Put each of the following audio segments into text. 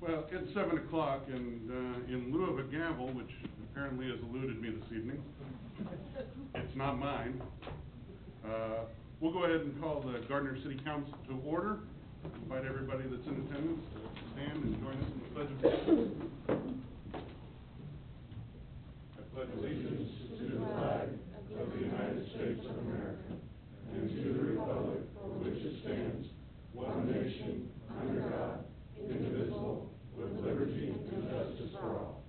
Well, it's 7 o'clock, and in lieu of a gavel, which apparently has eluded me this evening, it's not mine, we'll go ahead and call the Gardner City Council to order. Invite everybody that's in attendance to stand and join us in the Pledge of Allegiance. I pledge allegiance to the flag of the United States of America and to the republic for which it stands, one nation, under God, indivisible, with liberty and justice for all.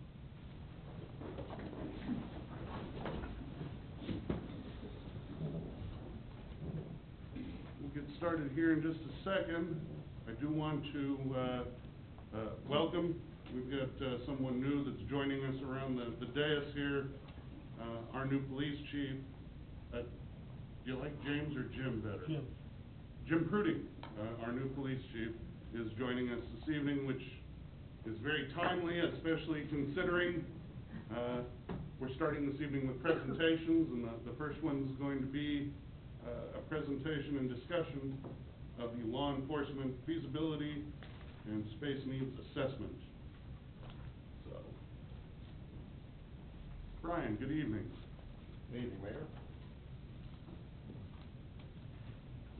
We'll get started here in just a second. I do want to welcome. We've got someone new that's joining us around the dais here, our new police chief. Do you like James or Jim better? Jim. Jim Prudy, our new police chief, is joining us this evening, which is very timely, especially considering we're starting this evening with presentations, and the first one is going to be a presentation and discussion of the law enforcement feasibility and space needs assessment. So, Brian, good evening. Good evening, Mayor.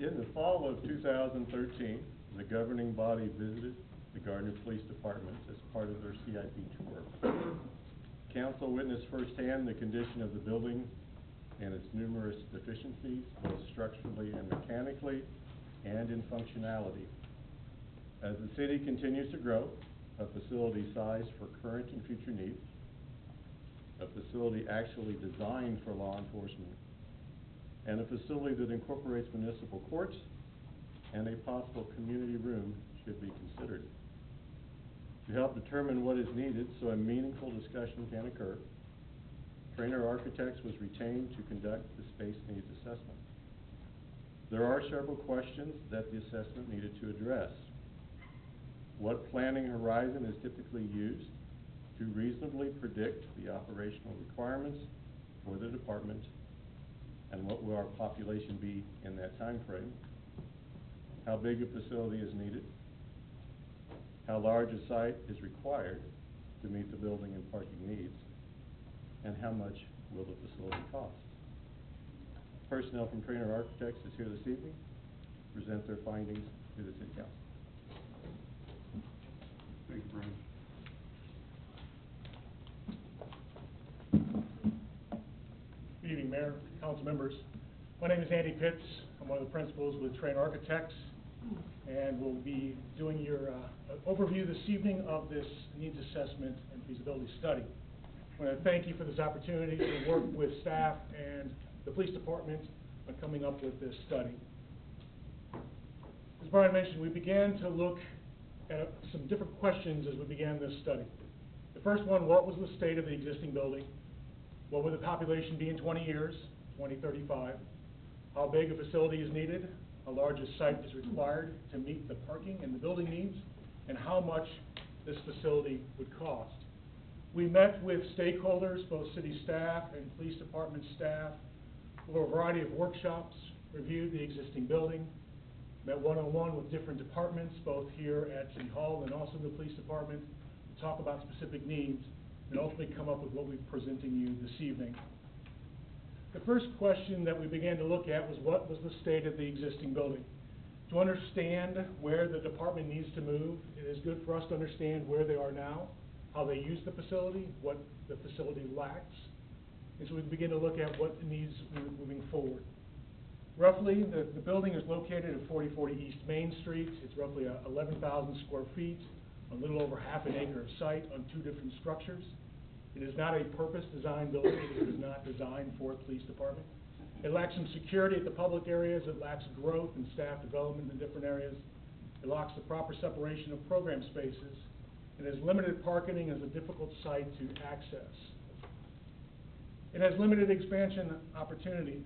In the fall of 2013, the governing body visited the Gardner Police Department as part of their CIP tour. Council witnessed firsthand the condition of the building and its numerous deficiencies, both structurally and mechanically, and in functionality. As the city continues to grow, a facility sized for current and future needs, a facility actually designed for law enforcement, and a facility that incorporates municipal courts and a possible community room should be considered. To help determine what is needed so a meaningful discussion can occur, Trainer Architects was retained to conduct the space needs assessment. There are several questions that the assessment needed to address. What planning horizon is typically used to reasonably predict the operational requirements for the department, and what will our population be in that time frame? How big a facility is needed? How large a site is required to meet the building and parking needs? And how much will the facility cost? Personnel from Trainer Architects is here this evening to present their findings to the City Council. Thank you, Brian. Good evening, Mayor, council members. My name is Andy Pitts. I'm one of the principals with Trainer Architects, and we'll be doing your overview this evening of this needs assessment and feasibility study. I want to thank you for this opportunity to work with staff and the police department on coming up with this study. As Brian mentioned, we began to look at some different questions as we began this study. The first one, what was the state of the existing building? What would the population be in 20 years, 2035? How big a facility is needed? How large a site is required to meet the parking and the building needs? And how much this facility would cost? We met with stakeholders, both city staff and police department staff, for a variety of workshops, reviewed the existing building, met one-on-one with different departments, both here at City Hall and also the police department, to talk about specific needs, and ultimately come up with what we're presenting you this evening. The first question that we began to look at was, what was the state of the existing building? To understand where the department needs to move, it is good for us to understand where they are now, how they use the facility, what the facility lacks, and so we begin to look at what needs moving forward. Roughly, the building is located at 4040 East Main Street. It's roughly 11,000 square feet, a little over half an acre of site on 2 different structures. It is not a purpose-designed building. It is not designed for a police department. It lacks some security at the public areas. It lacks growth and staff development in different areas. It lacks the proper separation of program spaces. It has limited parking and is a difficult site to access. It has limited expansion opportunities.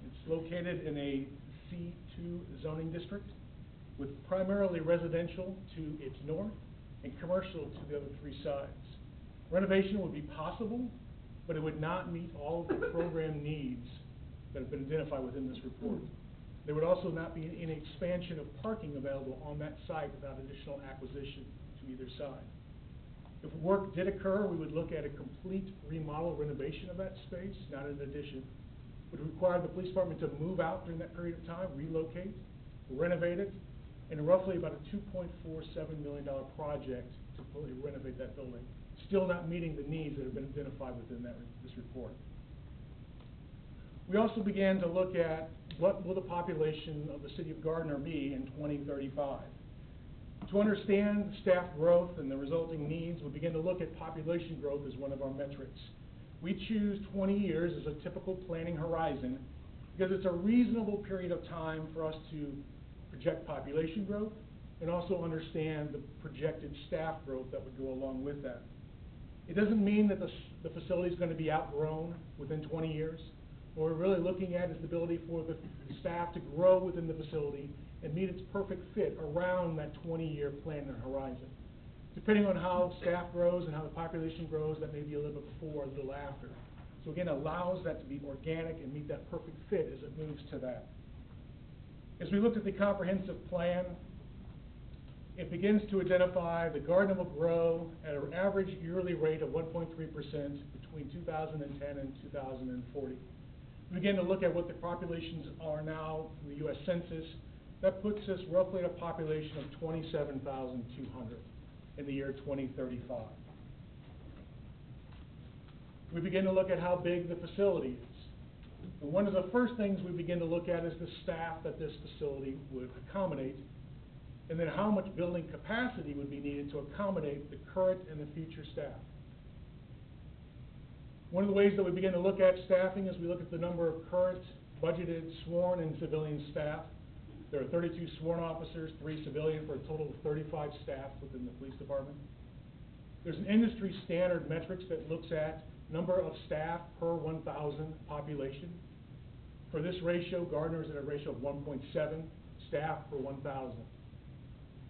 It's located in a C2 zoning district with primarily residential to its north and commercial to the other 3 sides. Renovation would be possible, but it would not meet all of the program needs that have been identified within this report. There would also not be any expansion of parking available on that site without additional acquisition to either side. If work did occur, we would look at a complete remodel renovation of that space, not an addition. Would require the police department to move out during that period of time, relocate, renovate it, and roughly about a $2.47 million project to fully renovate that building. Still not meeting the needs that have been identified within this report. We also began to look at what will the population of the city of Gardner be in 2035. To understand staff growth and the resulting needs, we begin to look at population growth as one of our metrics. We choose 20 years as a typical planning horizon because it's a reasonable period of time for us to project population growth and also understand the projected staff growth that would go along with that. It doesn't mean that the facility is going to be outgrown within 20 years. What we're really looking at is the ability for the staff to grow within the facility and meet its perfect fit around that 20-year plan and horizon. Depending on how staff grows and how the population grows, that may be a little bit before or a little after. So again, it allows that to be organic and meet that perfect fit as it moves to that. As we looked at the comprehensive plan, it begins to identify the Gardner will grow at an average yearly rate of 1.3% between 2010 and 2040. We begin to look at what the populations are now in the U.S. Census. That puts us roughly at a population of 27,200 in the year 2035. We begin to look at how big the facility is. And one of the first things we begin to look at is the staff that this facility would accommodate, and then how much building capacity would be needed to accommodate the current and the future staff. One of the ways that we begin to look at staffing is we look at the number of current, budgeted, sworn, and civilian staff. There are 32 sworn officers, 3 civilian, for a total of 35 staff within the police department. There's an industry standard metrics that looks at number of staff per 1,000 population. For this ratio, Gardner is at a ratio of 1.7 staff per 1,000.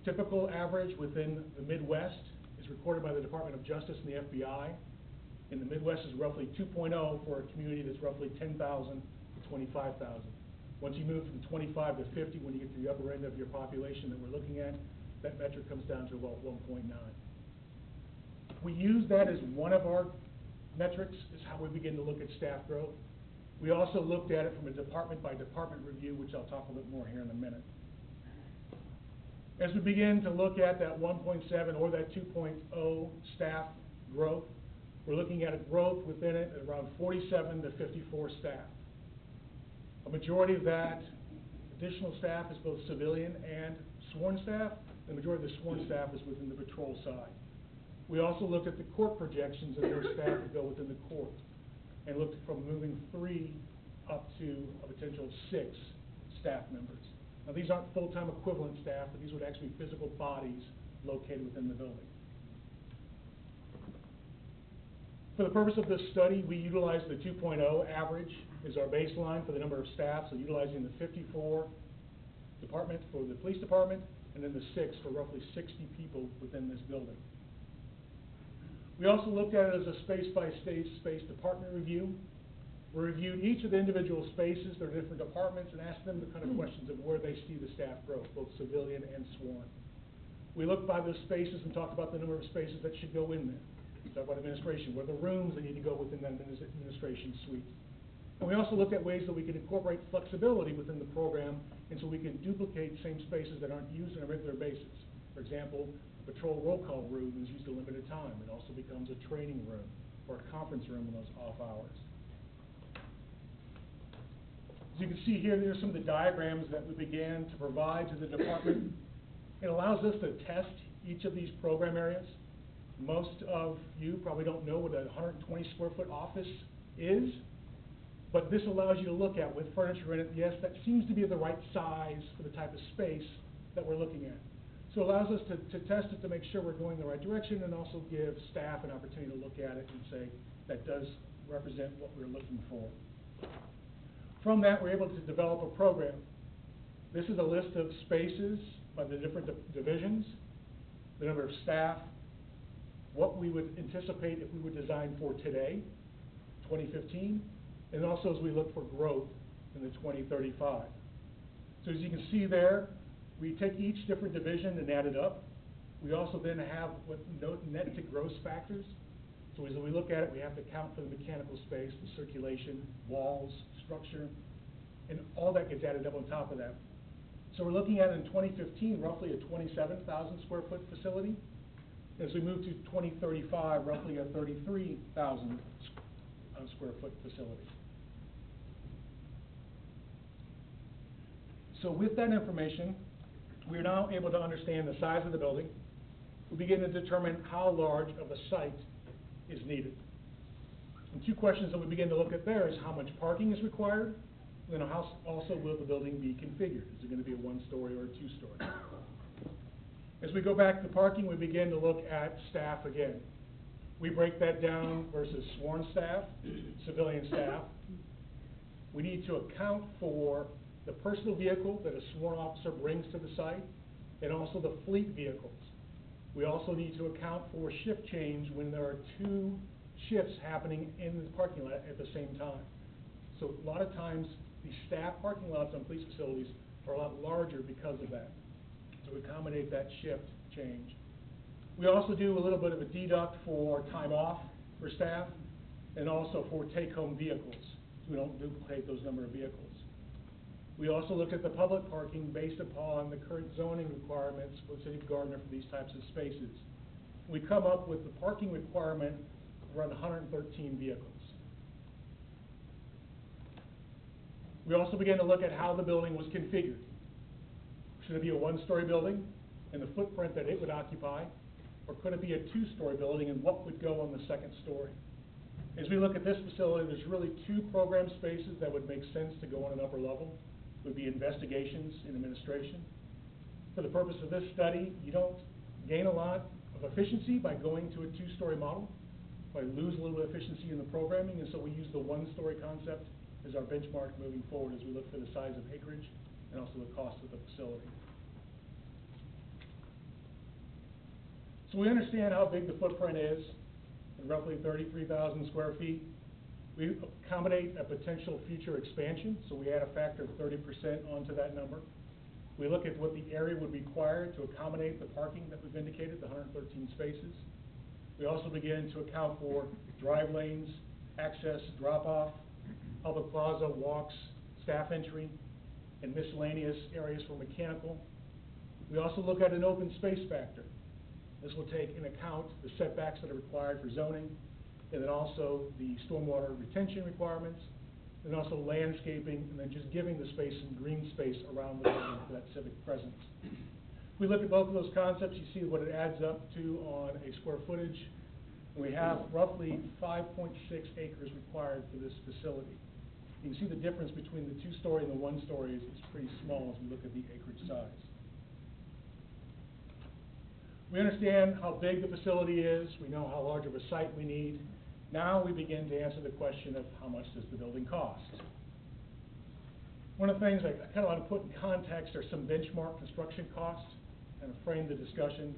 Typical average within the Midwest is recorded by the Department of Justice and the FBI. In the Midwest is roughly 2.0 for a community that's roughly 10,000 to 25,000. Once you move from 25 to 50, when you get to the upper end of your population that we're looking at, that metric comes down to about 1.9. We use that as one of our metrics, is how we begin to look at staff growth. We also looked at it from a department by department review, which I'll talk a little bit more here in a minute. As we begin to look at that 1.7 or that 2.0 staff growth, we're looking at a growth within it at around 47 to 54 staff. A majority of that additional staff is both civilian and sworn staff. The majority of the sworn staff is within the patrol side. We also looked at the court projections and their staff that go within the court, and looked from moving 3 up to a potential 6 staff members. Now, these aren't full-time equivalent staff, but these would actually be physical bodies located within the building. For the purpose of this study, we utilized the 2.0 average as our baseline for the number of staff, so utilizing the 54 department for the police department, and then the 6 for roughly 60 people within this building. We also looked at it as a space-by-space department review. We reviewed each of the individual spaces, their different departments, and asked them the kind of questions of where they see the staff growth, both civilian and sworn. We looked by those spaces and talked about the number of spaces that should go in there. We talked about administration, what are the rooms that need to go within that administration suite. And we also looked at ways that we could incorporate flexibility within the program, and so we can duplicate same spaces that aren't used on a regular basis. For example, the patrol roll call room is used a limited time. It also becomes a training room or a conference room in those off hours. As you can see here, there's some of the diagrams that we began to provide to the department. It allows us to test each of these program areas. Most of you probably don't know what a 120 square foot office is, but this allows you to look at with furniture in it. Yes, that seems to be the right size for the type of space that we're looking at. So it allows us to test it to make sure we're going the right direction, and also give staff an opportunity to look at it and say, that does represent what we're looking for. From that, we're able to develop a program. This is a list of spaces by the different divisions, the number of staff, what we would anticipate if we were designed for today, 2015, and also as we look for growth in the 2035. So as you can see there, we take each different division and add it up. We also then have what net to gross factors. So as we look at it, we have to account for the mechanical space, the circulation, walls, structure, and all that gets added up on top of that. So we're looking at in 2015, roughly a 27,000 square foot facility. As we move to 2035, roughly a 33,000 square foot facility. So with that information, we are now able to understand the size of the building. We begin to determine how large of a site is needed. And two questions that we begin to look at there is how much parking is required, and then how also will the building be configured? Is it going to be a one-story or a two-story? As we go back to parking, we begin to look at staff again. We break that down versus sworn staff, civilian staff. We need to account for the personal vehicle that a sworn officer brings to the site, and also the fleet vehicles. We also need to account for shift change when there are two shifts happening in the parking lot at the same time. So a lot of times, the staff parking lots on police facilities are a lot larger because of that, to accommodate that shift change. We also do a little bit of a deduct for time off for staff, and also for take-home vehicles, so we don't duplicate those number of vehicles. We also look at the public parking based upon the current zoning requirements for the city of Gardner for these types of spaces. We come up with the parking requirement of around 113 vehicles. We also began to look at how the building was configured. Should it be a one-story building and the footprint that it would occupy, or could it be a two-story building and what would go on the second story? As we look at this facility, there's really two program spaces that would make sense to go on an upper level. Would be investigations and administration. For the purpose of this study, you don't gain a lot of efficiency by going to a two-story model, but lose a little bit of efficiency in the programming, and so we use the one-story concept as our benchmark moving forward as we look for the size of acreage and also the cost of the facility. So we understand how big the footprint is, roughly 33,000 square feet. We accommodate a potential future expansion, so we add a factor of 30% onto that number. We look at what the area would require to accommodate the parking that we've indicated, the 113 spaces. We also begin to account for drive lanes, access, drop-off, public plaza, walks, staff entry, and miscellaneous areas for mechanical. We also look at an open space factor. This will take into account the setbacks that are required for zoning, and then also the stormwater retention requirements, and also landscaping, and then just giving the space some green space around the building for that civic presence. We look at both of those concepts, you see what it adds up to on a square footage. We have roughly 5.6 acres required for this facility. You can see the difference between the two-story and the one-story is pretty small as we look at the acreage size. We understand how big the facility is. We know how large of a site we need. Now we begin to answer the question of how much does the building cost. One of the things I kind of want to put in context are some benchmark construction costs and frame the discussion.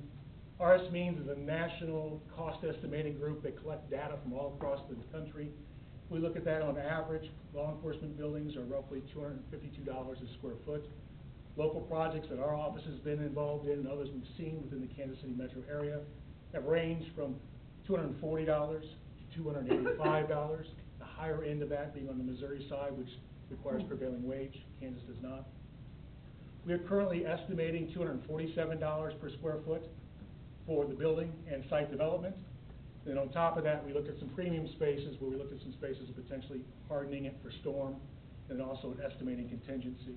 RS Means is a national cost estimating group that collect data from all across the country. We look at that on average. Law enforcement buildings are roughly $252 a square foot. Local projects that our office has been involved in and others we've seen within the Kansas City metro area have ranged from $240 to $285, the higher end of that being on the Missouri side, which requires prevailing wage. Kansas does not. We are currently estimating $247 per square foot for the building and site development. Then on top of that, we look at some premium spaces where we look at some spaces of potentially hardening it for storm, and also an estimating contingency.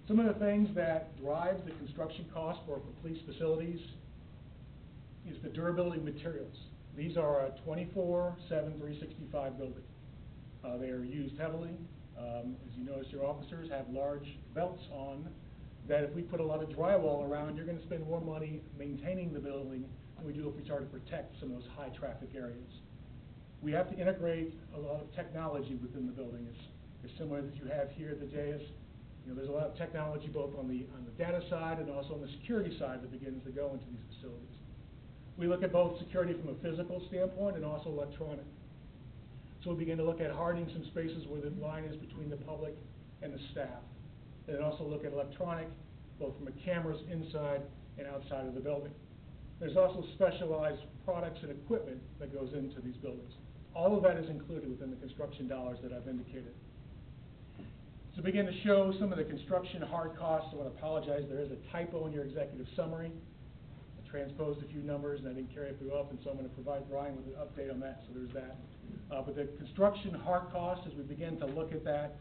Some of the things that drive the construction cost for police facilities is the durability of materials. These are a 24/7, 365 building. They are used heavily. As you notice, your officers have large belts on that if we put a lot of drywall around, you're going to spend more money maintaining the building than we do if we try to protect some of those high traffic areas. We have to integrate a lot of technology within the building. It's similar as you have here at the dais. You know, there's a lot of technology both on the data side and also on the security side that begins to go into these facilities. We look at both security from a physical standpoint and also electronic. So we begin to look at hardening some spaces where the line is between the public and the staff. And then also look at electronic, both from a cameras inside and outside of the building. There's also specialized products and equipment that goes into these buildings. All of that is included within the construction dollars that I've indicated. To begin to show some of the construction hard costs, I want to apologize, there is a typo in your executive summary. I transposed a few numbers and I didn't carry it through up, and so I'm going to provide Brian with an update on that, so there's that. But the construction hard costs, as we begin to look at that,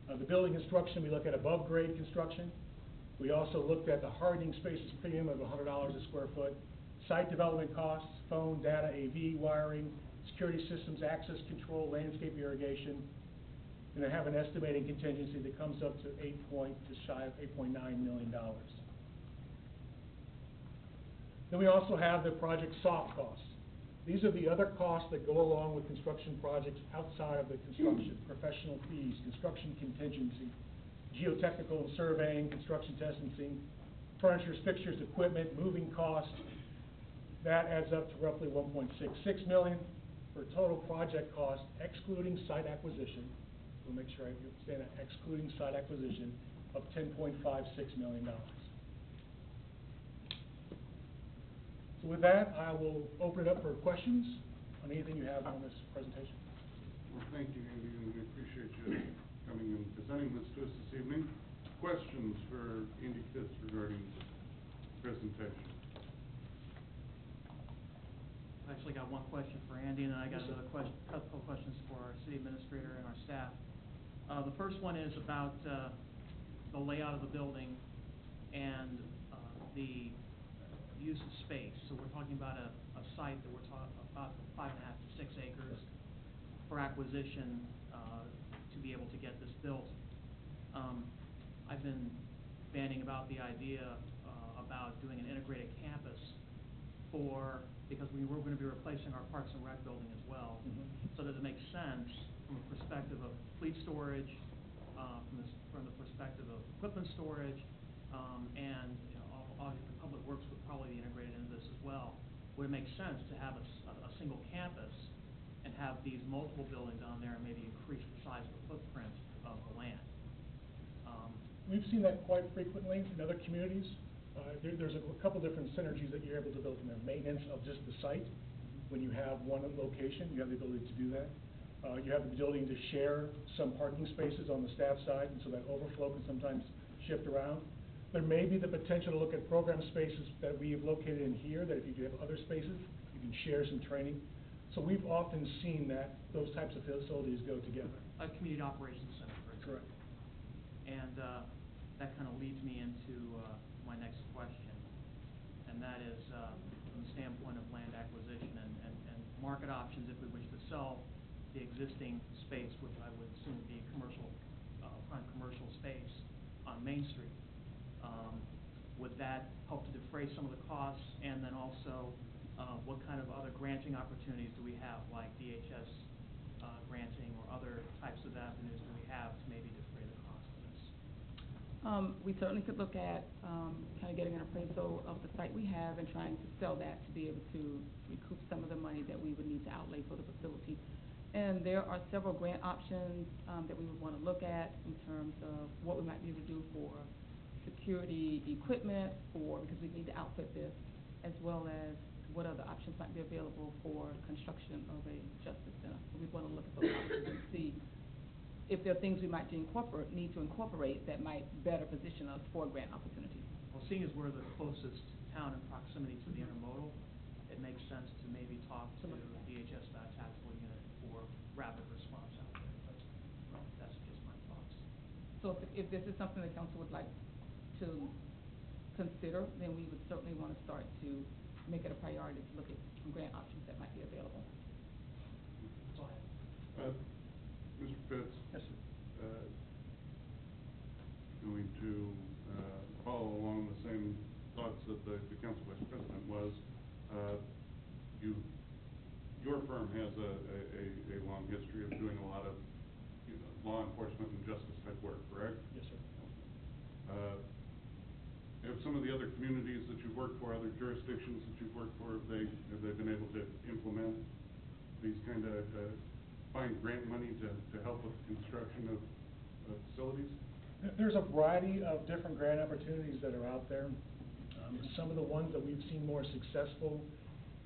the building construction, we look at above grade construction. We also looked at the hardening spaces premium of $100 a square foot, site development costs, phone, data, AV, wiring, security systems, access control, landscape irrigation, and they have an estimated contingency that comes up to just shy of $8.9 million. Then we also have the project soft costs. These are the other costs that go along with construction projects outside of the construction: professional fees, construction contingency, geotechnical and surveying, construction testing, furniture, fixtures, equipment, moving costs. That adds up to roughly $1.66 million for a total project cost, excluding site acquisition. We'll make sure I understand that, excluding site acquisition, of $10.56 million. So with that, I will open it up for questions on anything you have on this presentation. Well, thank you, Andy, and we appreciate you coming and presenting this to us this evening. Questions for Andy Fitz regarding the presentation? I've actually got one question for Andy, and then I got another couple of questions for our city administrator and our staff. The first one is about the layout of the building and the use of space. So we're talking about a site that we're talking about 5.5 to 6 acres for acquisition to be able to get this built. I've been bandying about the idea about doing an integrated campus because we're going to be replacing our Parks and Rec building as well. So does it make sense from a perspective of fleet storage, from the perspective of equipment storage, and obviously the public works would probably be integrated into this as well. Would it make sense to have a single campus and have these multiple buildings on there and maybe increase the size of the footprint of the land? We've seen that quite frequently in other communities. There's a couple different synergies that you're able to build from there. Maintenance of just the site. When you have one location, you have the ability to do that. You have the ability to share some parking spaces on the staff side, and so that overflow can sometimes shift around. There may be the potential to look at program spaces that we have located in here, that if you do have other spaces, you can share some training. So we've often seen that those types of facilities go together. A community operations center, for example. Correct. And that kind of leads me into my next question, and that is from the standpoint of land acquisition and market options if we wish to sell the existing space, which I would assume would be prime commercial space on Main Street. Would that help to defray some of the costs? And then also, what kind of other granting opportunities do we have, like DHS granting or other types of avenues do we have to maybe defray the cost of this? We certainly could look at kind of getting an appraisal of the site we have and trying to sell that to be able to recoup some of the money that we would need to outlay for the facility. And there are several grant options that we would want to look at in terms of what we might be able to do for security equipment, because we need to outfit this, as well as what other options might be available for construction of a justice center. So we want to look at those options and see if there are things we might need to incorporate that might better position us for grant opportunities. Well, seeing as we're the closest town in proximity to the intermodal, it makes sense to maybe talk to DHS about a tactical unit for rapid response out there, but that's just my thoughts. So if this is something the council would like to consider, then we would certainly want to start to make it a priority to look at some grant options that might be available. That's all I have. Mr. Fitz? Yes, sir. Going to follow along the same thoughts that the council vice president was. Your firm has a long history of doing a lot of law enforcement and justice type work, correct? Yes, sir. Have some of the other communities that you've worked for, other jurisdictions that you've worked for, have they been able to implement these kind of find grant money to help with the construction of facilities? There's a variety of different grant opportunities that are out there. Some of the ones that we've seen more successful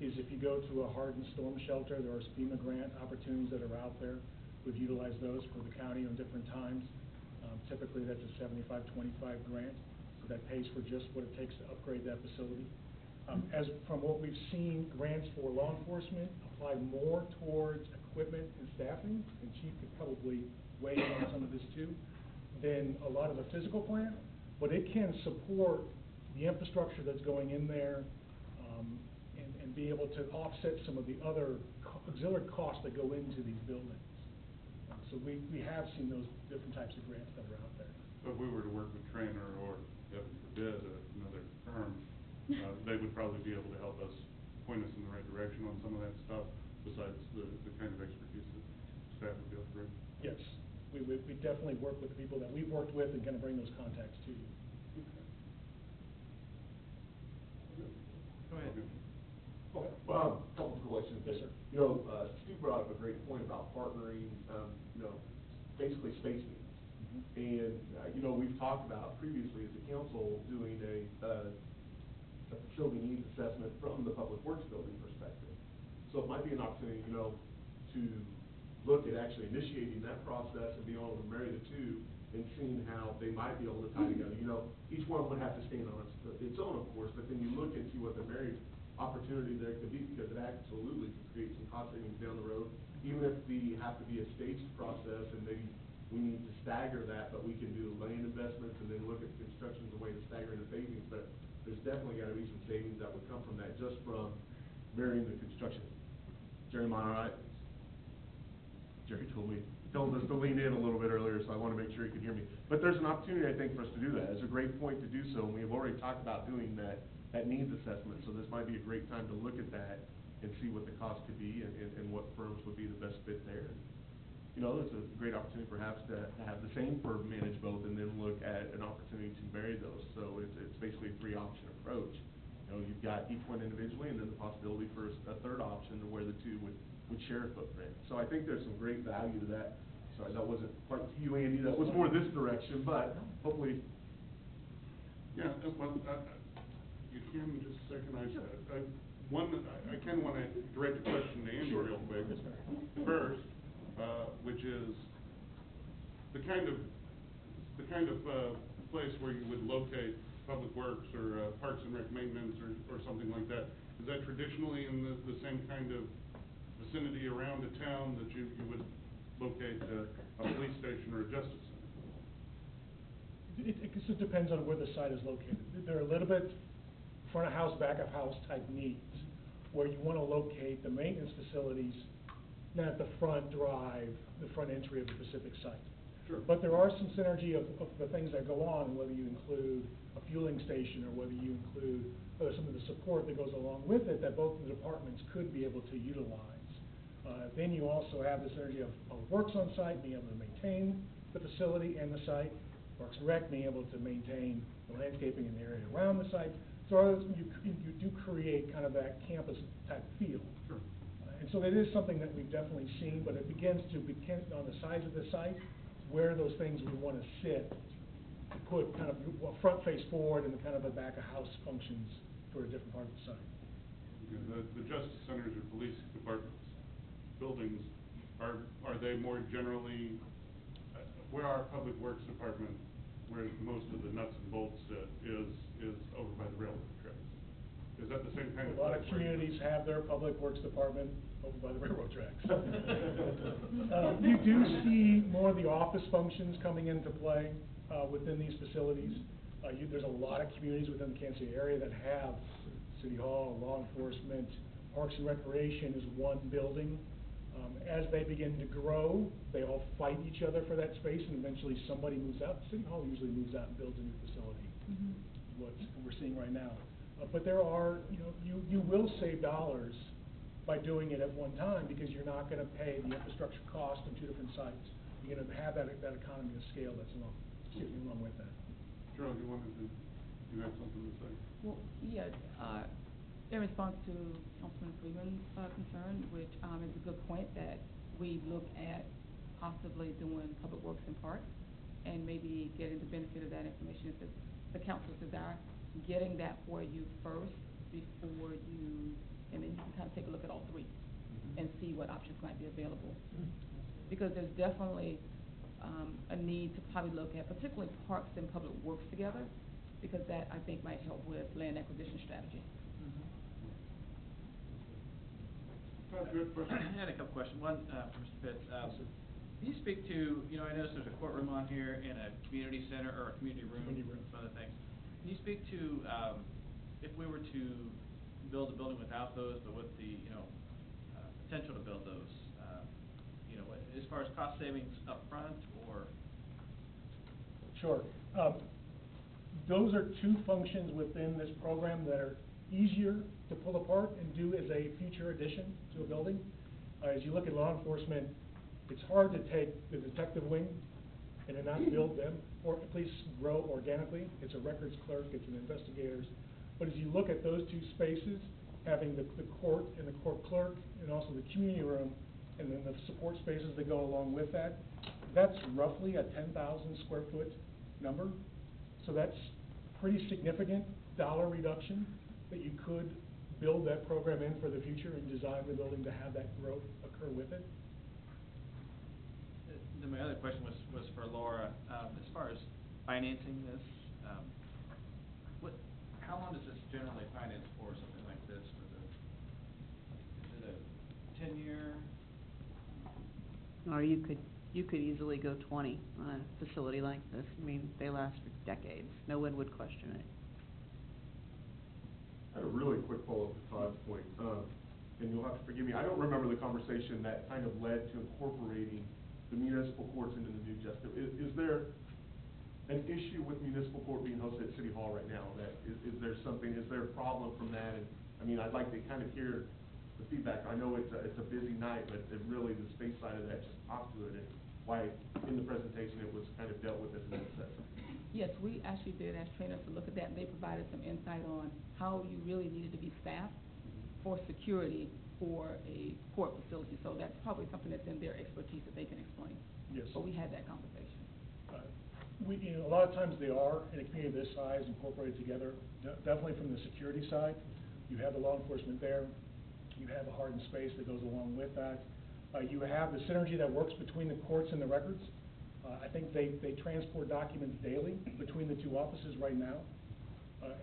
is if you go to a hardened storm shelter, there are FEMA grant opportunities that are out there. We've utilized those for the county on different times. Typically, that's a 75-25 grant, so that pays for just what it takes to upgrade that facility. As from what we've seen, grants for law enforcement apply more towards equipment and staffing, and Chief could probably weigh in on some of this too, than a lot of the physical plant, but it can support the infrastructure that's going in there, and be able to offset some of the other auxiliary costs that go into these buildings. So we have seen those different types of grants that are out there. So if we were to work with Trainer or, heaven forbid, another firm, they would probably be able to help us, point us in the right direction on some of that stuff, besides the kind of expertise that staff would be able to bring. Yes, we definitely work with the people that we've worked with and kind of bring those contacts to you. Go ahead. Okay. Well, a couple of questions. Yes, sir. You know, Steve brought up a great point about partnering, you know, basically space needs. And, you know, we've talked about previously as a council doing a facility needs assessment from the public works building perspective. So it might be an opportunity, you know, to look at actually initiating that process and being able to marry the two and seeing how they might be able to tie together. You know, each one would have to stand on its own, of course, but then you look and see what the married opportunity there could be, because it absolutely could create some cost savings down the road, even if we have to be a staged process and maybe we need to stagger that, but we can do the land investments and then look at the construction as a way to stagger the phasing. But there's definitely got to be some savings that would come from that just from marrying the construction. Jerry, am I all right? Jerry told us to lean in a little bit earlier, so I want to make sure he could hear me. But there's an opportunity, I think, for us to do that. It's a great point to do so, and we have already talked about doing that needs assessment, so this might be a great time to look at that and see what the cost could be and what firms would be the best fit there. You know, it's a great opportunity perhaps to have the same firm manage both and then look at an opportunity to marry those. So it's basically a three-option approach. You know, you've got each one individually and then the possibility for a third option where the two would share a footprint. So I think there's some great value to that. Sorry, that wasn't quite to you, Andy, that was more this direction, but hopefully. Yeah, well, you can, just a second, I kind of want to direct a question to Andy real quick. First, which is the kind of place where you would locate public works or parks and rec maintenance or something like that. Is that traditionally in the same kind of vicinity around a town that you would locate a police station or a justice center? It just depends on where the site is located. They're a little bit front of house, back of house type needs, where you want to locate the maintenance facilities, not at the front drive, the front entry of the specific site. Sure. But there are some synergy of the things that go on, whether you include a fueling station or whether you include some of the support that goes along with it that both the departments could be able to utilize. Then you also have the synergy of works on site, being able to maintain the facility and the site, Parks and Rec being able to maintain the landscaping in the area around the site. So you do create kind of that campus type feel. Sure. And so it is something that we've definitely seen, but it begins to depend on the size of the site, where those things we want to sit, to put kind of front face forward and the kind of a back of house functions for a different part of the site. Yeah, the justice centers or police departments, buildings, are they more generally, where our public works department, where most of the nuts and bolts is over by the railroad tracks? Is that the same kind of? A lot of communities have their public works department over by the railroad tracks. You do see more of the office functions coming into play within these facilities. There's a lot of communities within the Kansas City area that have City Hall, law enforcement, Parks and Recreation is one building. As they begin to grow, they all fight each other for that space, and eventually somebody moves out. City Hall usually moves out and builds a new facility. What we're seeing right now. But there are, you will save dollars by doing it at one time because you're not going to pay the infrastructure cost of two different sites. You're going to have that economy of scale that's along with that. Cheryl, you have something to say? Well, yeah, in response to Councilman Freeman's concern, which is a good point, that we look at possibly doing public works and parks and maybe getting the benefit of that information if it's the council's desire. getting that for you first before you, and then you can kind of take a look at all three and see what options might be available. Because there's definitely a need to probably look at particularly parks and public works together, because that, I think, might help with land acquisition strategy. Good question. I had a couple questions. One, for Mr. Pitts. Can you speak to, I noticed there's a courtroom on here and a community center or a community room, some other things. Can you speak to, if we were to build a building without those, but with the, potential to build those, as far as cost savings up front or? Sure. Those are two functions within this program that are easier to pull apart and do as a future addition to a building. As you look at law enforcement, it's hard to take the detective wing and then not build them, or at least grow organically. It's a records clerk, it's an investigators. But as you look at those two spaces, having the court and the court clerk, and also the community room, and then the support spaces that go along with that, that's roughly a 10,000 square foot number. So that's pretty significant dollar reduction that you could build that program in for the future and design the building to have that growth occur with it. Then my other question was for Laura. As far as financing this, how long does this generally finance for, something like this? Is it a 10-year? Or you could easily go 20 on a facility like this. I mean, they last for decades. No one would question it. I had a really quick follow-up to Todd's point, and you'll have to forgive me, I don't remember the conversation that kind of led to incorporating the municipal courts into the new justice. Is there an issue with municipal court being hosted at City Hall right now? Is there a problem from that? And I mean, I'd like to kind of hear the feedback. I know it's a busy night, but it really the space side of that just talked to it, and why in the presentation it was kind of dealt with as a necessity. Yes, we actually did ask trainers to look at that, and they provided some insight on how you really needed to be staffed for security for a court facility. So that's probably something that's in their expertise that they can explain. Yes. But we had that conversation. A lot of times they are, in a community this size, incorporated together. Definitely from the security side, you have the law enforcement there, you have a hardened space that goes along with that. You have the synergy that works between the courts and the records. I think they transport documents daily between the two offices right now,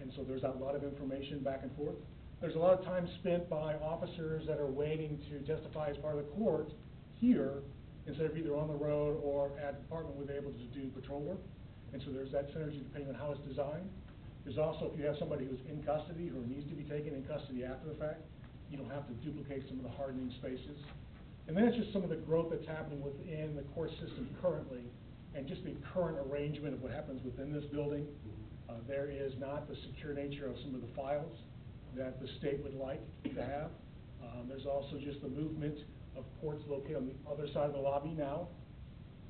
and so there's a lot of information back and forth. There's a lot of time spent by officers that are waiting to testify as part of the court here, instead of either on the road or at the department where they're able to do patrol work. And so there's that synergy depending on how it's designed. There's also, if you have somebody who's in custody or needs to be taken in custody after the fact, you don't have to duplicate some of the hardening spaces. And then it's just some of the growth that's happening within the court system currently, and just the current arrangement of what happens within this building. There is not the secure nature of some of the files that the state would like to have. There's also just the movement of courts located on the other side of the lobby now.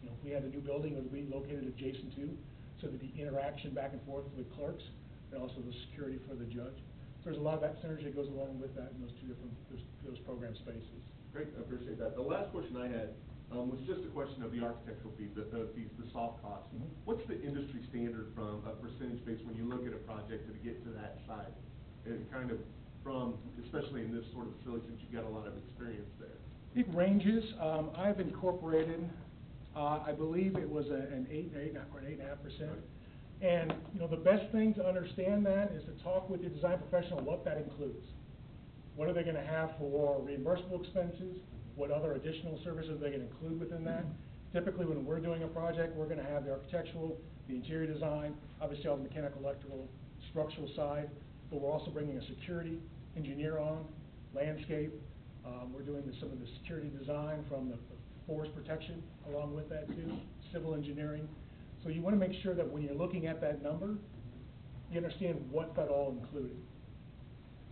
If we had a new building, it would be located adjacent to, so there'd be interaction back and forth for the clerks, and also the security for the judge. So there's a lot of that synergy that goes along with that in those two different, those program spaces. Great, I appreciate that. The last question I had was just a question of the architectural fees, the soft costs. Mhm. What's the industry standard from a percentage base when you look at a project to get to that size? And kind of from, especially in this sort of facility, since you've got a lot of experience there. It ranges. I've incorporated, I believe it was an 8.5%. And, the best thing to understand that is to talk with your design professional what that includes. What are they gonna have for reimbursable expenses? What other additional services they can include within that? Typically, when we're doing a project, we're gonna have the architectural, the interior design, obviously all the mechanical, electrical, structural side, but we're also bringing a security engineer on, landscape. We're doing some of the security design from the forest protection along with that too, civil engineering. So you want to make sure that when you're looking at that number, you understand what that all included.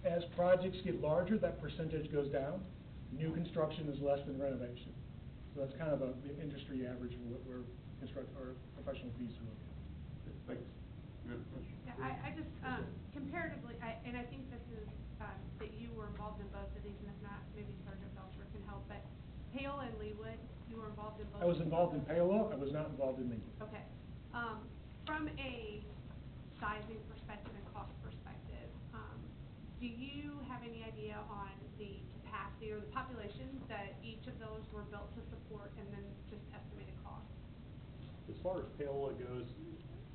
As projects get larger, that percentage goes down. New construction is less than renovation. So that's kind of the industry average of what we're our professional fees are looking at. Thanks. Yeah, I just, comparatively, and I think this is, that you were involved in both of these, and if not, maybe Sergeant Belcher can help, but Hale and Leewood, you were involved in both? I was involved in Paola, I was not involved in Lincoln. Okay. From a sizing perspective and cost have any idea on the capacity or the population that each of those were built to support, and then just estimated cost? As far as Paola goes,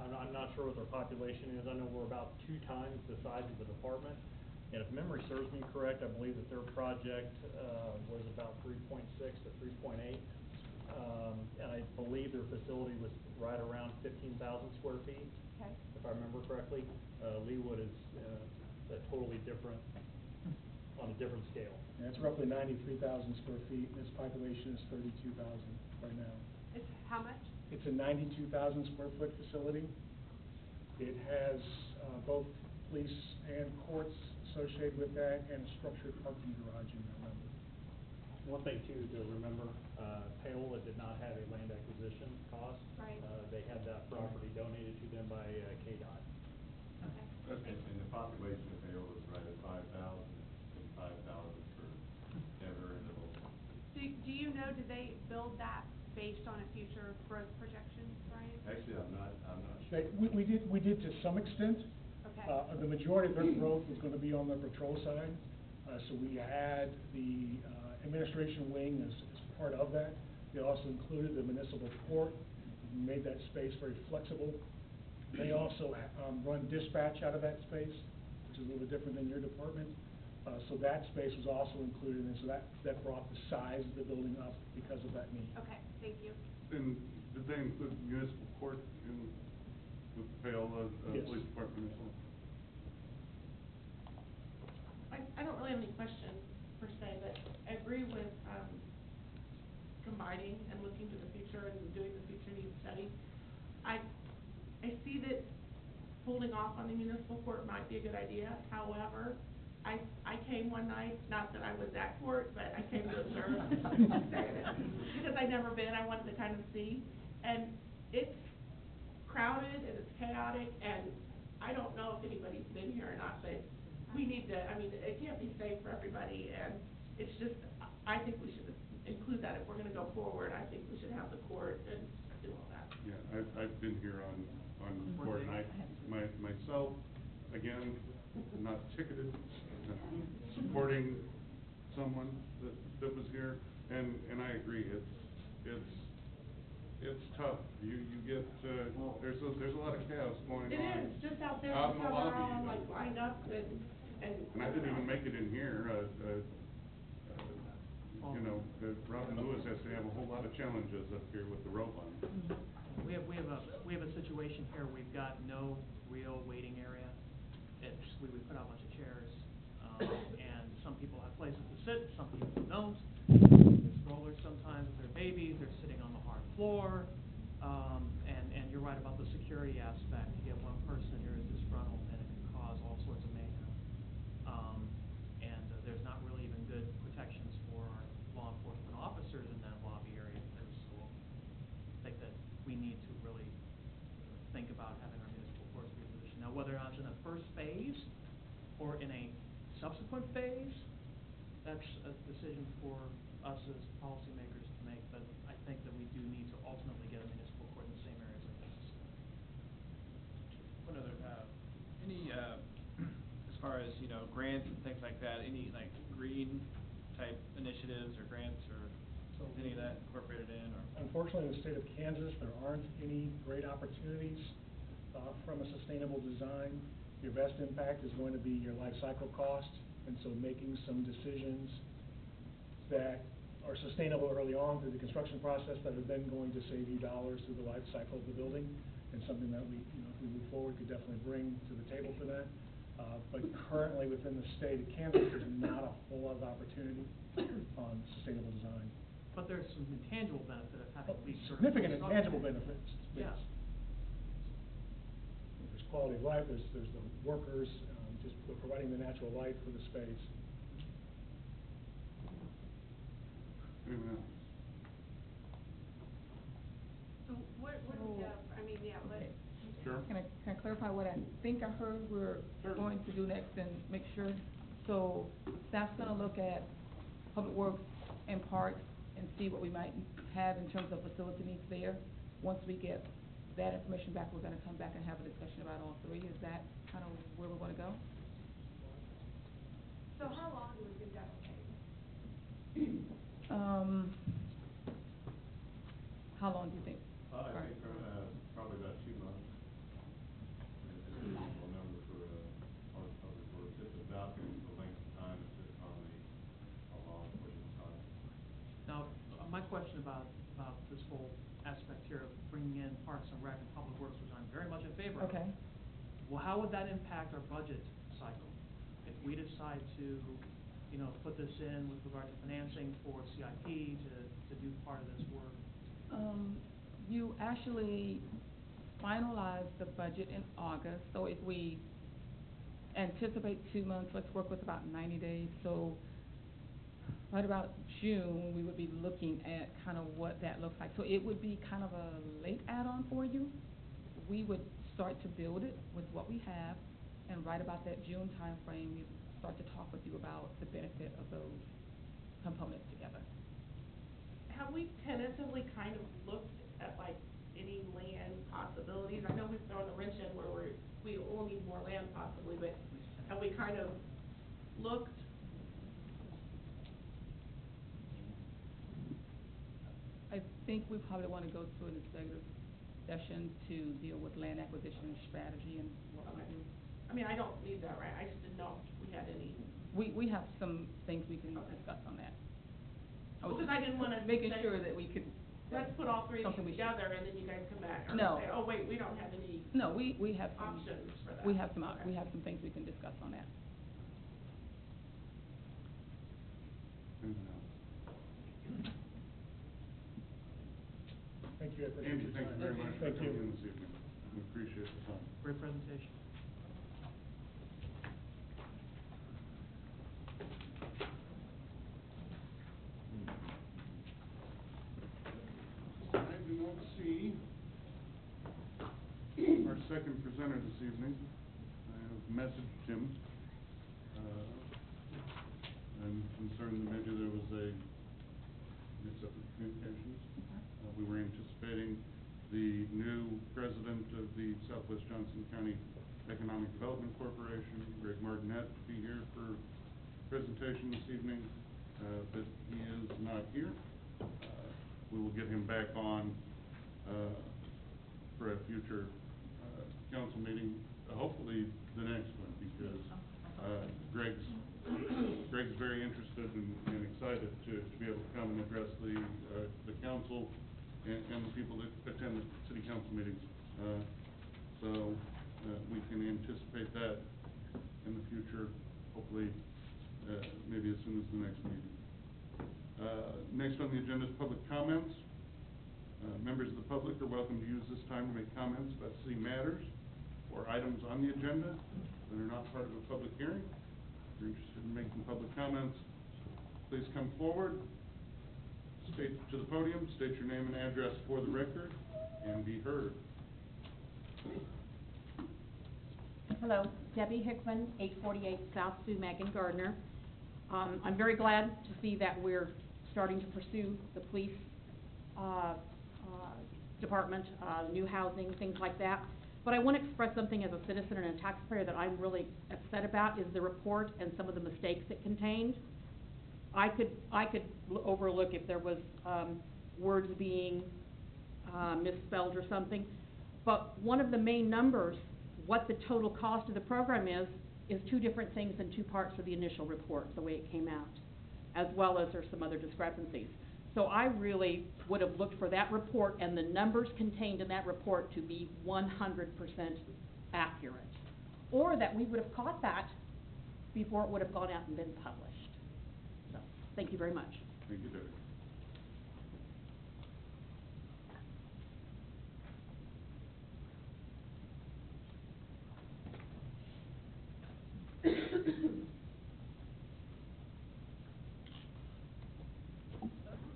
I'm not sure what their population is. I know we're about 2 times the size of the department. And if memory serves me correct, I believe that their project, was about 3.6 to 3.8. And I believe their facility was right around 15,000 square feet, Okay. if I remember correctly. Leewood is, a totally different, on a different scale. And it's roughly 93,000 square feet, and its population is 32,000 right now. It's how much? It's a 92,000 square foot facility. It has both police and courts associated with that, and a structured parking garage in there. One thing too to remember, Paola did not have a land acquisition cost. Right. They had that property donated to them by KDOT. Okay. And the population of Paola is right at 5,000, and 5,000 for Denver and Liverpool. Do you know, did they build that based on a future growth projection, Brian? Actually, I'm not sure. We did to some extent. Okay. The majority of their growth was going to be on the patrol side, so we had the administration wing as part of that. They also included the municipal court, made that space very flexible. They also run dispatch out of that space, which is a little bit different than your department. So that space was also included, and so that brought the size of the building up because of that need. Okay, thank you. And did they include municipal court in, with Paola, Yes. police department as well? I don't really have any questions per se, but I agree with, combining and looking to the future and doing the future needs study. I see that holding off on the municipal court might be a good idea. However, I came one night, not that I was at court, but I came to observe, because I'd never been. I wanted to kind of see, and it's crowded and it's chaotic, and I don't know if anybody's been here or not, but we need to, I mean, it can't be safe for everybody, and it's just, I think we should include that. If we're gonna go forward, I think we should have the court and do all that. Yeah, I've been here on court, and myself, again, not ticketed, supporting someone that was here, and I agree, it's tough. You get, there's a lot of chaos going on. It is, just out there, Out in the how they're all lobby. like lined up and. And I didn't even make it in here, you know, Robin Lewis has to have a whole lot of challenges up here with the rope on. We have a situation here, we've got no real waiting area. We put out a bunch of chairs, and some people have places to sit, some people don't. There's strollers sometimes with their babies, they're sitting on the hard floor. And you're right about the security aspect. You get one person here who's disgruntled, and it can cause all sorts of mayhem. There's not really even good protections for our law enforcement officers in that lobby area too. So I think that we need to really think about having our municipal courts be positioned. Now, whether or not it's in a first phase or in a subsequent phase, that's a decision for us as policymakers to make, but I think that we do need to ultimately get a municipal court in the same areas like necessary. One other, any, as far as, you know, grants and things like that, any like green type initiatives or grants or any of that incorporated in, or? Unfortunately, in the state of Kansas, there aren't any great opportunities from a sustainable design. Your best impact is going to be your life cycle cost, and so making some decisions that are sustainable early on through the construction process that are then going to save you dollars through the life cycle of the building, and something that we, you know, if we move forward, could definitely bring to the table for that. But currently within the state of Kansas, there's not a whole lot of opportunity on sustainable design. But there's some intangible benefit of having these sort of. Significant intangible benefits. Yeah. There's quality of life, there's the workers, just providing the natural light for the space. Amen. So what do we have, I mean, yeah, what? Sure. Can I clarify what I think I heard we're Sure. going to do next and make sure? So staff's gonna look at public works and parks and see what we might have in terms of facility needs there. Once we get that information back, we're gonna come back and have a discussion about all three. Is that kind of where we're gonna go? So how long do we think that'll take? How long do you think? I think, probably about 2 months. It's a reasonable number for, public works. It's about the length of time it's on a law enforcement side. Now, my question about this whole aspect here of bringing in Parks and Rec and Public Works, which I'm very much in favor of. Okay. Well, how would that impact our budget cycle? If we decide to, put this in with regard to financing for CIP to do part of this work? You actually finalize the budget in August, so if we anticipate 2 months, let's work with about 90 days. So right about June, we would be looking at kind of what that looks like. So it would be kind of a late add-on for you. We would start to build it with what we have, and right about that June timeframe, we start to talk with you about the benefit of those components together. Have we tentatively kind of looked at like any land possibilities? I know we've thrown a wrench in where we will need more land possibly, but have we kind of looked? I think we probably want to go to an executive session to deal with land acquisition strategy and what we Okay. do. I mean, I don't need that, right? I just didn't know if we had any. We have some things we can discuss on that. Well, because I didn't want to. Making sure that we could. Let's put all three of something these we should- together and then you guys come back and No. say, oh, wait, we don't have any. No, we have some. Options for that. We have some, Okay. we have some things we can discuss on that. Anything else? Thank you, I appreciate Andy, your thank you time. very much for Thank coming you. in this evening. We appreciate the time. Great presentation. I do not see our second presenter this evening. I have messaged him. I'm concerned that maybe there was a mix-up in communications. We were anticipating the new president of the Southwest Johnson County Economic Development Corporation, Greg Martinet, to be here for presentation this evening, but he is not here. We will get him back on for a future council meeting, hopefully the next one, because Greg's very interested and excited to be able to come and address the council and the people that attend the city council meetings. So we can anticipate that in the future, hopefully maybe as soon as the next meeting. Next on the agenda is public comments. Members of the public are welcome to use this time to make comments about city matters or items on the agenda that are not part of a public hearing. If you're interested in making public comments, please come forward, state to the podium, state your name and address for the record, and be heard. Hello, Debbie Hickman, 848 South Sue Megan Gardner. I'm very glad to see that we're starting to pursue the police department, new housing, things like that. But I want to express something as a citizen and a taxpayer that I'm really upset about is the report and some of the mistakes it contained. I could overlook if there was words being misspelled or something, but one of the main numbers, what the total cost of the program is two different things in two parts of the initial report, the way it came out, as well as there's some other discrepancies. So I really would have looked for that report and the numbers contained in that report to be 100% accurate, or that we would have caught that before it would have gone out and been published. So, thank you very much. Thank you, Debbie.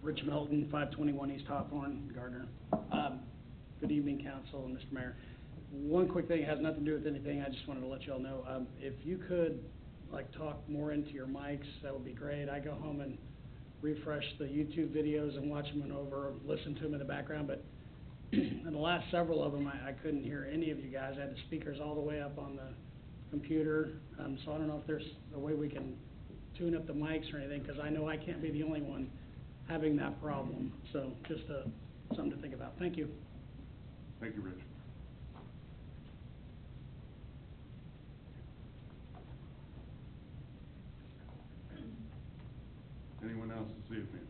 Rich Melton, 521 East Hawthorne, Gardner. Good evening, council and Mr. Mayor. One quick thing, it has nothing to do with anything, I just wanted to let you all know. If you could, talk more into your mics, that would be great. I go home and refresh the YouTube videos and watch them over, listen to them in the background, but in the last several of them, I couldn't hear any of you guys. I had the speakers all the way up on the computer, so I don't know if there's a way we can tune up the mics or anything, because I know I can't be the only one having that problem. So just something to think about. Thank you. Thank you, Rich. Anyone else this evening?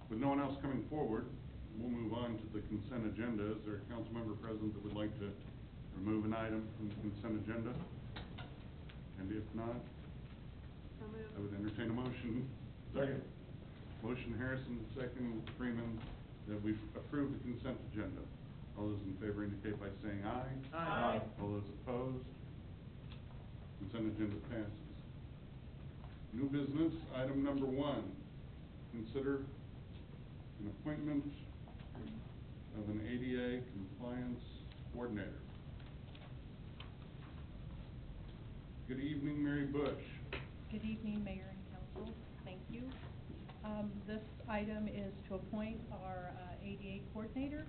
With no one else coming forward, we'll move on to the consent agenda. Is there a council member present that would like to remove an item from the consent agenda? And if not, So moved. I would entertain a motion. Second. Motion Harrison, second Freeman, that we approve the consent agenda. All those in favor indicate by saying aye. Aye. All those opposed? Consent agenda passes. New business, item number 1, consider an appointment of an ADA compliance coordinator. Good evening, Mary Bush. Good evening, Mayor and Council. Thank you. This item is to appoint our ADA coordinator.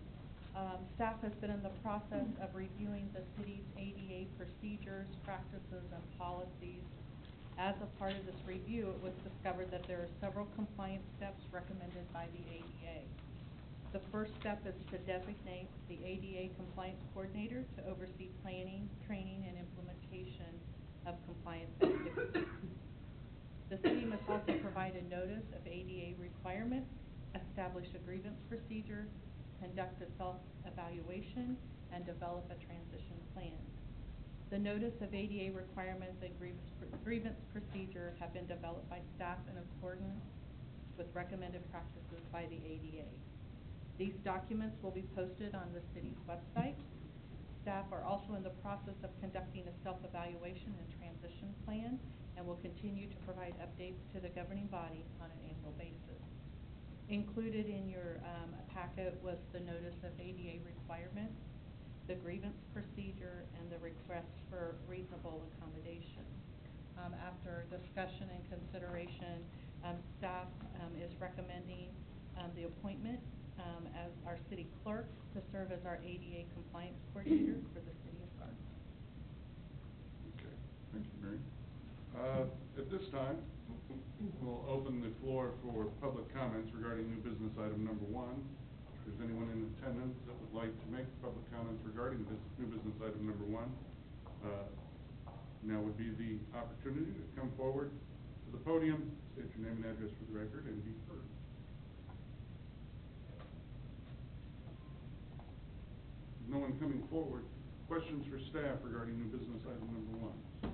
Staff has been in the process of reviewing the city's ADA procedures, practices, and policies. As a part of this review, it was discovered that there are several compliance steps recommended by the ADA. The first step is to designate the ADA compliance coordinator to oversee planning, training, and implementation of compliance activities. The city must also provide a notice of ADA requirements, establish a grievance procedure, conduct a self-evaluation, and develop a transition plan. The notice of ADA requirements and grievance procedure have been developed by staff in accordance with recommended practices by the ADA. These documents will be posted on the city's website. Staff are also in the process of conducting a self-evaluation and transition plan and will continue to provide updates to the governing body on an annual basis. Included in your packet was the notice of ADA requirements, the grievance procedure, and the request for reasonable accommodation. After discussion and consideration, staff is recommending the appointment as our city clerk to serve as our ADA compliance coordinator for the city of Gardner. Okay, thank you, Mary. At this time, we'll open the floor for public comments regarding new business item number 1. If there's anyone in attendance that would like to make public comments regarding this new business item number 1, now would be the opportunity to come forward to the podium, state your name and address for the record, and be heard. No one coming forward. Questions for staff regarding new business item number 1?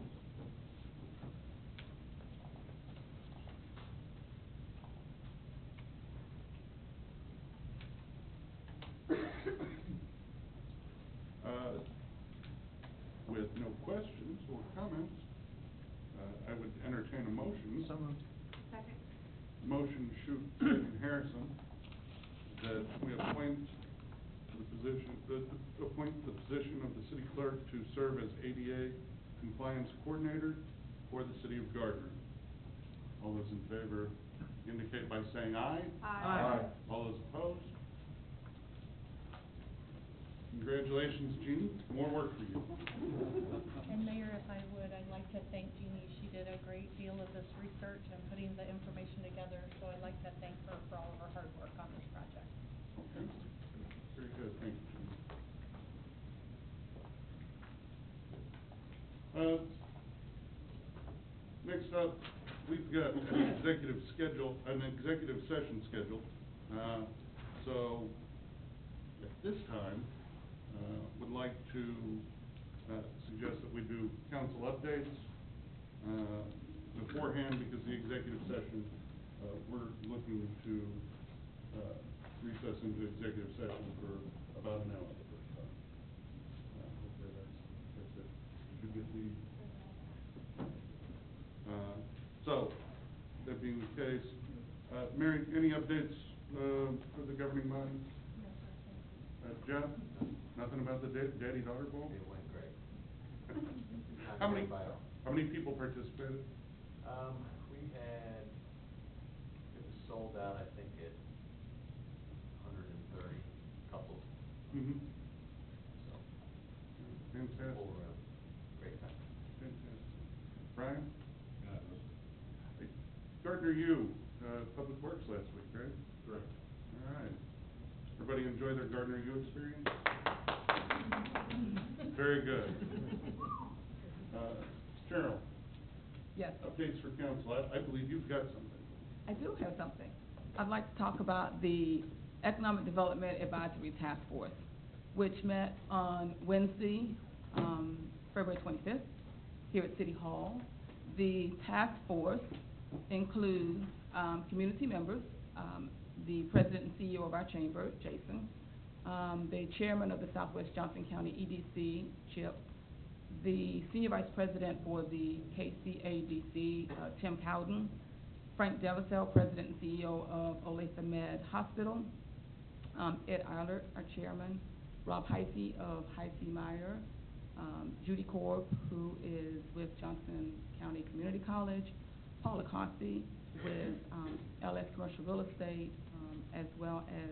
With no questions or comments, I would entertain a motion. Second. Motion second Harrison, that we appoint the position of the city clerk to serve as ADA compliance coordinator for the city of Gardner. All those in favor indicate by saying aye. Aye. All those opposed? Congratulations, Jeannie. More work for you. And Mayor, if I would, I'd like to thank Jeannie. She did a great deal of this research and putting the information together, so I'd like to thank her for all of her hard work on this project. Okay. Very good. Thank you, Jeannie. Next up, we've got an executive session scheduled. So at this time, would like to suggest that we do council updates beforehand, because the executive session, we're looking to recess into executive session for about an hour the first time. Hopefully that's it. Should get the so, that being the case, Mary, any updates for the governing body? No, sir, thank you. Jeff, nothing about the daddy-daughter bowl? It went great. How many people participated? We had, it was sold out, I think, at 130 couples. Mm-hmm. So, Fantastic. full room, great time. Fantastic. Brian? Gardner, you, Public Works last week, right? Correct. All right. Everybody enjoy their Gardner U experience? Very good. Cheryl? Yes. Updates for council. I believe you've got something. I do have something. I'd like to talk about the Economic Development Advisory Task Force, which met on Wednesday, February 25th, here at City Hall. The task force includes community members, the president and CEO of our chamber, Jason, the chairman of the Southwest Johnson County EDC, Chip, the senior vice president for the KCADC, Tim Cowden, Frank Delasell, president and CEO of Olathe Med Hospital, Ed Eilert, our chairman, Rob Heisey of Heisey Meyer, Judy Korb, who is with Johnson County Community College, Paula Costi with LS Commercial Real Estate, as well as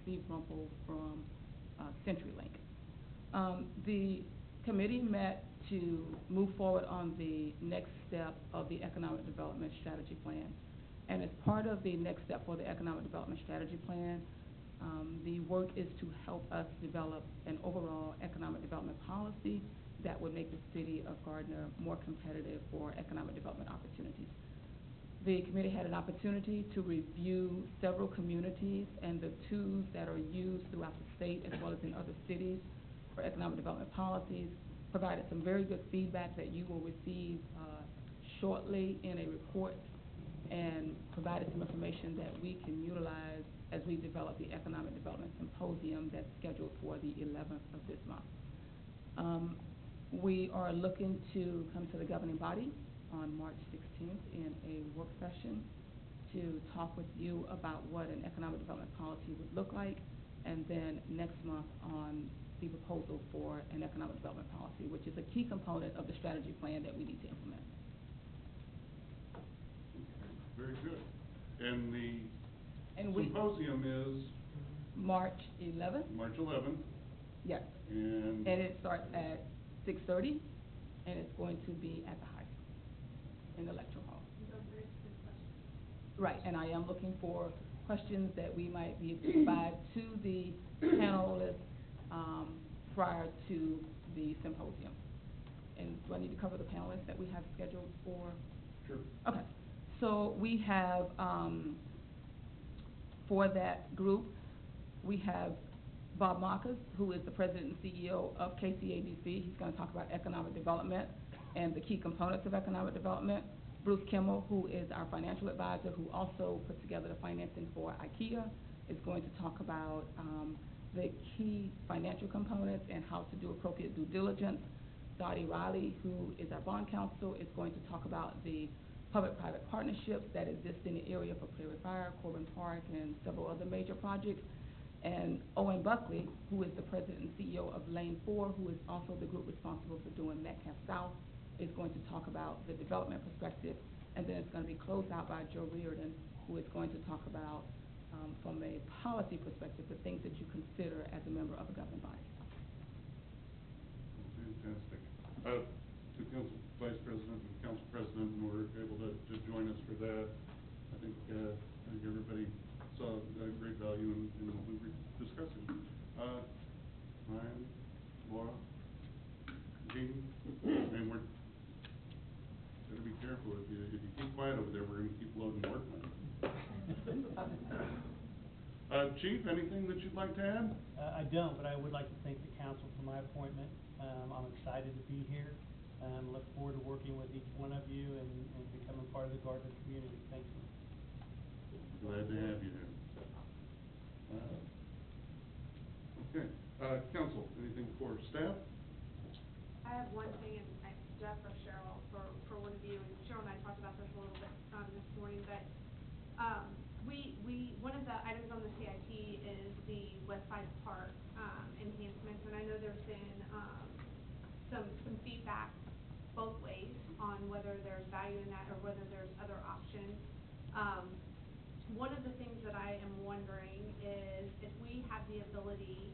Steve Rumpel from CenturyLink. The committee met to move forward on the next step of the Economic Development Strategy Plan. And as part of the next step for the Economic Development Strategy Plan, the work is to help us develop an overall economic development policy that would make the city of Gardner more competitive for economic development opportunities. The committee had an opportunity to review several communities and the tools that are used throughout the state as well as in other cities for economic development policies, provided some very good feedback that you will receive shortly in a report, and provided some information that we can utilize as we develop the Economic Development Symposium that's scheduled for the 11th of this month. We are looking to come to the governing body on March 16th in a work session to talk with you about what an economic development policy would look like, and then next month on the proposal for an economic development policy, which is a key component of the strategy plan that we need to implement. Very good. And the symposium is? March 11th. March 11th. Yes. And it starts at 6:30, and it's going to be at the high school in the lecture hall. Right, and I am looking for questions that we might be able to provide to the panelists prior to the symposium. And do I need to cover the panelists that we have scheduled for? Sure. Okay, so we have, for that group, we have Bob Marcus, who is the president and CEO of KCADC. He's going to talk about economic development and the key components of economic development. Bruce Kimmel, who is our financial advisor, who also put together the financing for IKEA, is going to talk about the key financial components and how to do appropriate due diligence. Dottie Riley, who is our bond counsel, is going to talk about the public-private partnerships that exist in the area for Prairie Fire, Corbin Park, and several other major projects. And Owen Buckley, who is the president and CEO of Lane 4, who is also the group responsible for doing Metcalf South, is going to talk about the development perspective. And then it's going to be closed out by Joe Reardon, who is going to talk about, from a policy perspective, the things that you consider as a member of a governing body. Fantastic. To Council Vice President and Council President were able to join us for that. I think everybody saw great value in what we were discussing. Ryan, Laura, Jean, and we're gonna be careful. If you keep quiet over there, we're gonna keep loading work on you. Chief, anything that you'd like to add? I don't, but I would like to thank the council for my appointment. I'm excited to be here. Look forward to working with each one of you and becoming part of the Gardner community. Thank you. Glad to have you here. Okay. Council, anything for staff? I have one thing, and Jeff or Cheryl, for one of you, and Cheryl and I talked about this a little bit this morning, but one of the items on the CIP is the Westside Park enhancements, and I know there's been some feedback both ways on whether there's value in that or whether there's other options. One of the things that I am wondering is if we have the ability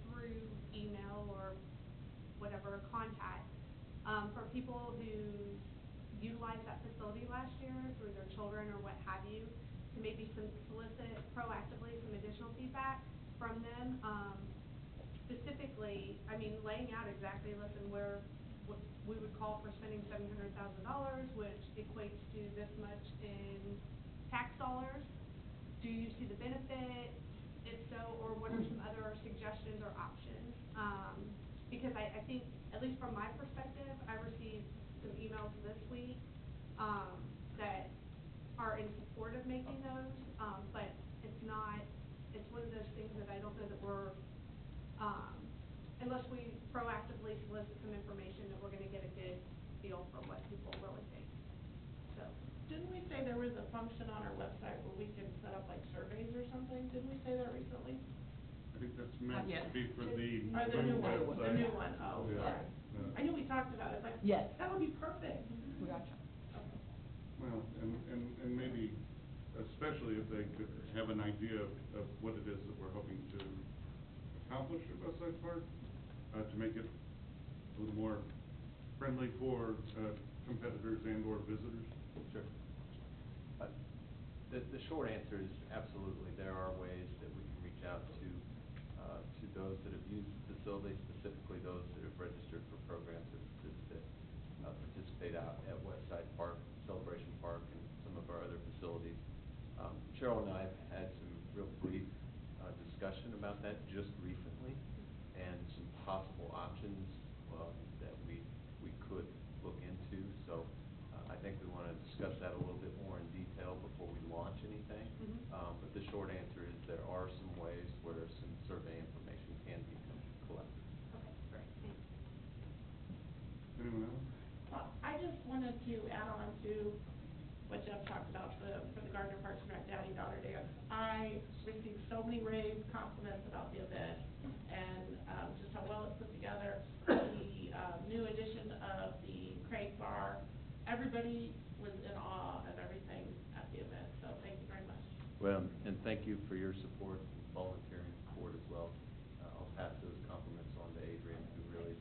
through email or whatever contact for people whose utilized that facility last year through their children or what have you, to maybe solicit proactively some additional feedback from them. Specifically, I mean, laying out exactly, listen, what we would call for spending $700,000, which equates to this much in tax dollars. Do you see the benefit? If so, or what are some other suggestions or options? Because I think, at least from my perspective, I received some emails this week that are in support of making those, but it's one of those things that I don't know that we're, unless we proactively solicit some information, that we're gonna get a good feel for what people really think. So. Didn't we say there was a function on our website where we can set up like surveys or something? Didn't we say that recently? I think that's meant Not yet. to be for the Or the new one, website. the new one, oh, Yeah. sorry. Yeah. I knew we talked about it, but Yes. that would be perfect. We gotcha. Well, and maybe, especially if they could have an idea of what it is that we're hoping to accomplish at Westside Park, to make it a little more friendly for, competitors and or visitors. Sure. The short answer is absolutely, there are ways that we can reach out to those that have used the facility, specifically those that have registered for programs that participate out at Westside Park, Celebration Park, and some of our other facilities. Cheryl and I have had some real brief discussion about that just recently, and some possible options that we could look into. So I think we want to discuss that a little bit more in detail before we launch anything. But the short answer is there are some ways where some survey information can be collected. Okay, great, thanks. Anyone else? I just wanted to add on to what Jeff talked about for the Gardner Parks and Rec Daddy-Daughter Dance. I received so many rave compliments about the event and just how well it's put together. The new edition of the Craig Bar, everybody was in awe of everything at the event, so thank you very much. Well, and thank you for your support and volunteering support as well. I'll pass those compliments on to Adrian, who really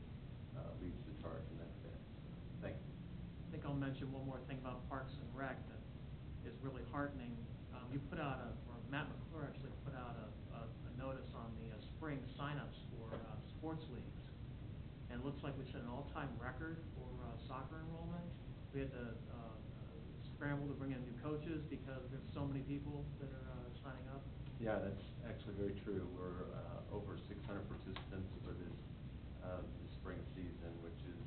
leads the charge in that event. Thank you. I think I'll mention one more thing about Parks and Rec that is really heartening. You put out or Matt McClure actually put out a notice on the spring signups for sports leagues. And it looks like we set an all-time record for soccer enrollment. We had to scramble to bring in new coaches because there's so many people that are signing up. Yeah, that's actually very true. We're over 600 participants for this spring season, which is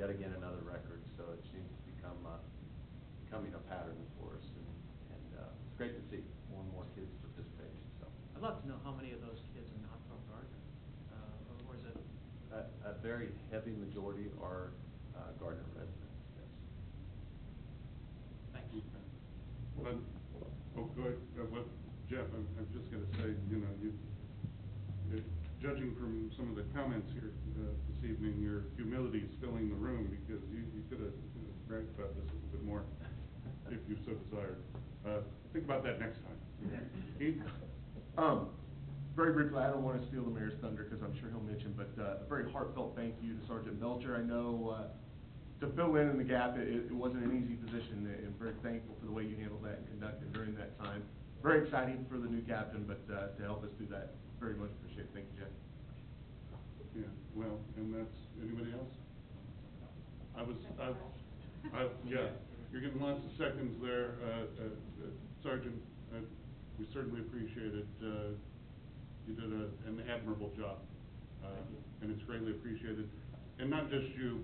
yet again another record. So it seems to becoming a pattern for us, and it's great to see more and more kids participating. So I'd love to know how many of those kids are not from Gardner, or is it? A very heavy majority are Gardner residents. Yes. Thank you. But, good. What, Jeff, I'm just gonna say, you know, judging from some of the comments here this evening, your humility is filling the room, because you could have bragged about this a little bit more if you so desired. Think about that next time. Keith? Very briefly, I don't want to steal the mayor's thunder because I'm sure he'll mention, but a very heartfelt thank you to Sergeant Melcher. I know to fill in the gap, it wasn't an easy position, and very thankful for the way you handled that and conducted during that time. Very exciting for the new captain, but to help us do that, very much appreciate it. Thank you, Jeff. Yeah, well, and that's, anybody else? Yeah, you're getting lots of seconds there, Sergeant. We certainly appreciate it. You did an admirable job, and it's greatly appreciated. And not just you,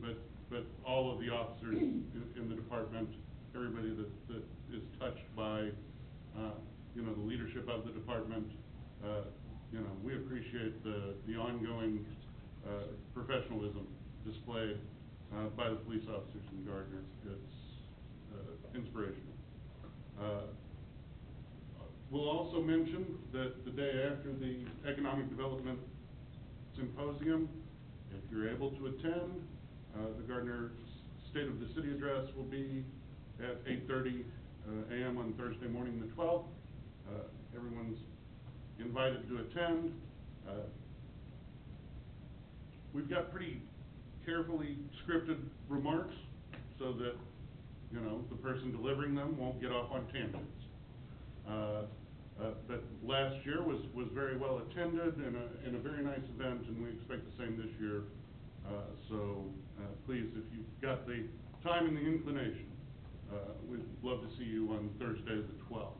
but all of the officers in the department, everybody that is touched by, you know, the leadership of the department. You know, we appreciate the ongoing professionalism displayed by the police officers in Gardner. It's inspirational. We'll also mention that the day after the Economic Development Symposium, if you're able to attend, the Gardner State of the City Address will be at 8:30 a.m. on Thursday morning the 12th. Everyone's invited to attend. We've got pretty carefully scripted remarks so that you know, the person delivering them won't get off on tangents. But last year was very well attended and a very nice event, and we expect the same this year. So, please, if you've got the time and the inclination, we'd love to see you on Thursday the 12th.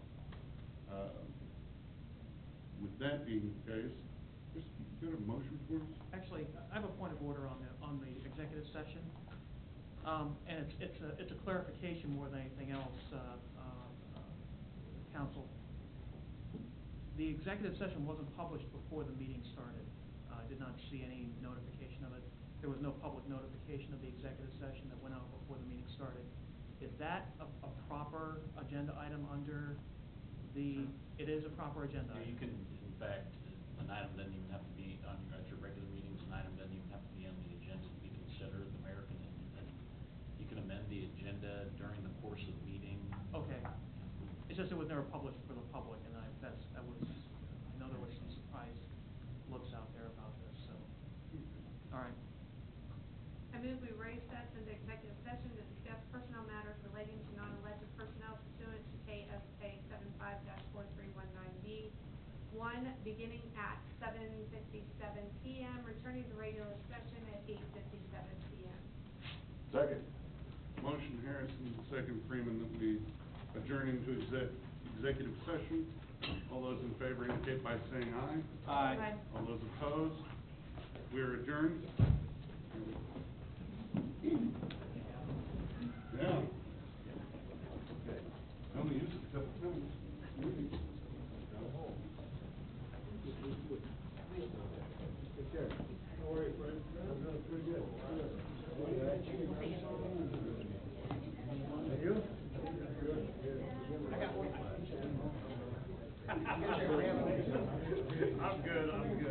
With that being the case, just, you got a motion for us? Actually, I have a point of order on the executive session. And it's a clarification more than anything else, council. The executive session wasn't published before the meeting started. I did not see any notification of it. There was no public notification of the executive session that went out before the meeting started. Is that a proper agenda item under the, it is a proper agenda Yeah, item? you can, in fact, an item doesn't even have to be on your, at your regular meetings, an item doesn't even have to be on the agenda to be considered. The mayor can, you can amend the agenda during the course of the meeting. Okay. It's just it was never published for the public, and I know there was some surprise looks out there about this, so. All right. I move we recess into executive session to discuss personnel matters relating to non-elected personnel pursuant to KSA 75-4319B. 1, beginning at 7:57 PM, returning to regular session at 8:57 PM. Second. Motion Harrison, second Freeman, that we adjourn into executive session. All those in favor indicate by saying aye. Aye. Aye. All those opposed? We are adjourned. Yeah. I only used it a couple times. Take care. How are you, Fred? I'm doing pretty good. And you? Good, good. I'm good, I'm good.